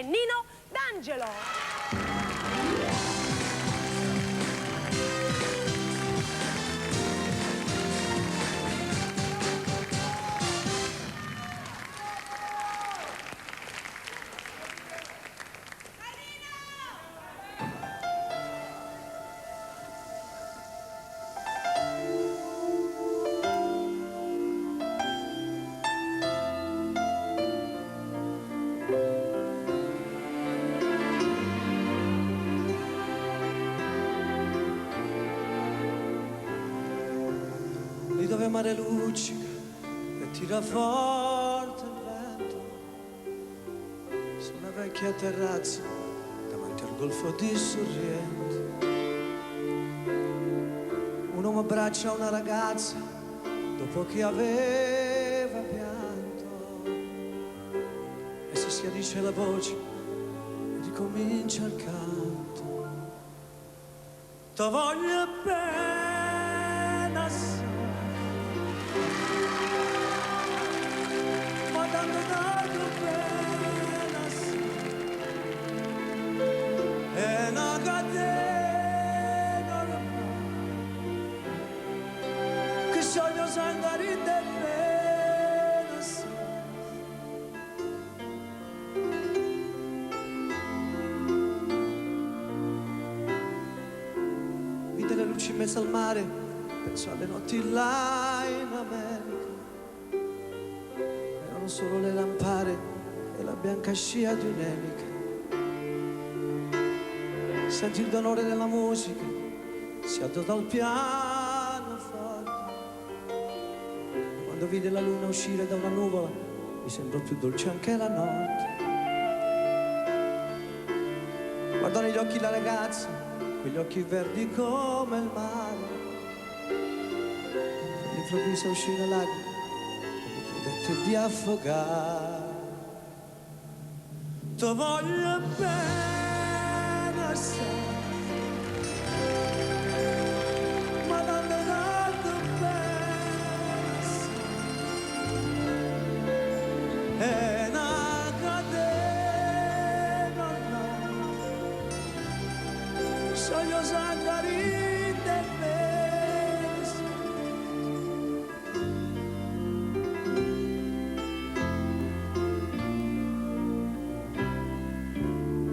è Nino D'Angelo. Dove mare luccica e tira forte il vento su una vecchia terrazza davanti al golfo di Sorrento. Un uomo abbraccia una ragazza dopo che aveva pianto e si schiarisce la voce e ricomincia il canto. T'ho voglio bene assai, sogno sangari de penas. Vide le luci in mezzo al mare, penso alle notti là in America. Erano solo le lampare e la bianca scia di un'elica. Sentì il dolore della musica, si alzò dal piano. Quando vide la luna uscire da una nuvola, mi sembrò più dolce anche la notte. Guardò negli occhi la ragazza, quegli occhi verdi come il mare. All'improvviso uscì una lacrima e mi credette di affogare. T'ho voglio bene assai, è una catena, sogno sangari de penas.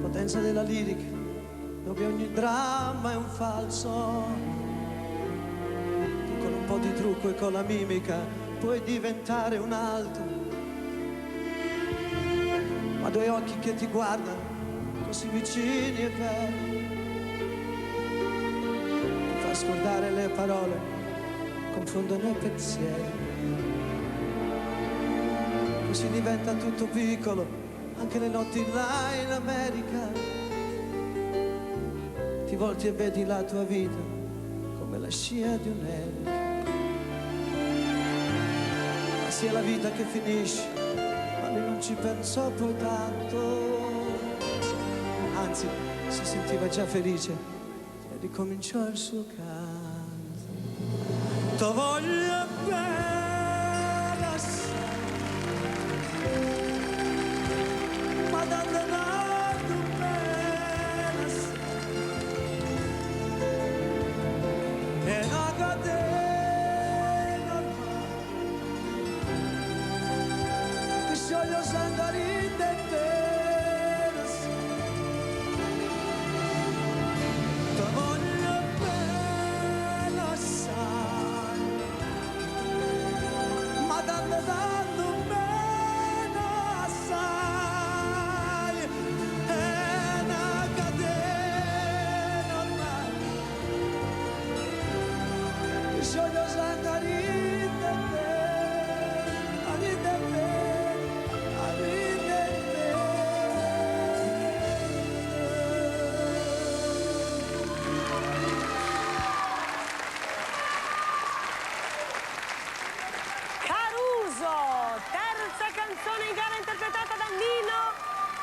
Potenza della lirica, dove ogni dramma è un falso. Tu con un po' di trucco e con la mimica puoi diventare un altro. Ma due occhi che ti guardano così vicini e veri, ti fa scordare le parole, confondono i pensieri. Così diventa tutto piccolo, anche le notti là in America. Ti volti e vedi la tua vita come la scia di un'elica. Ma sia la vita che finisce, non ci pensò poi tanto, anzi si sentiva già felice e ricominciò il suo canto. T'ho voglio bene assai, ma dannato bene assai, è una catena ormai. Sogno sangari de penas. T'ho voglio bene assai, ma dando bene assai. È una catena ormai. Sogno sangari de penas, de penas. Terza canzone in gara interpretata da Nino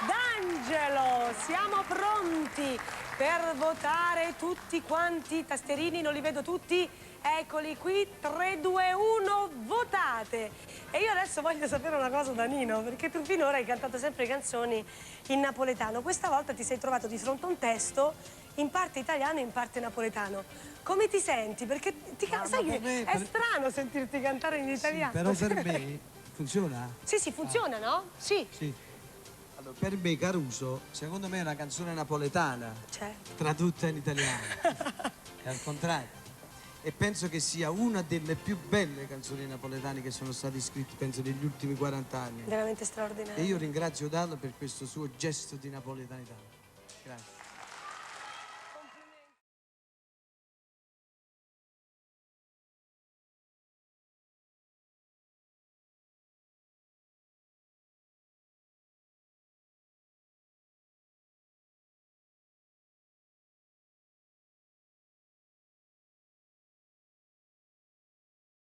D'Angelo. Siamo pronti per votare tutti quanti. Tasterini non li vedo tutti. Eccoli qui, 3, 2, 1, votate! E io adesso voglio sapere una cosa da Nino, perché tu finora hai cantato sempre canzoni in napoletano. Questa volta ti sei trovato di fronte a un testo in parte italiano e in parte napoletano. Come ti senti? Perché sai che me- è strano sentirti cantare in italiano. Però per me funziona? Sì, sì, funziona, no? Sì. Sì. Allora, per me Caruso, secondo me è una canzone napoletana, Certo. tradotta in italiano. È al contrario. E penso che sia una delle più belle canzoni napoletane che sono state scritte, penso, negli ultimi 40 anni. Veramente straordinario. E io ringrazio Dallo per questo suo gesto di napoletanità. Grazie.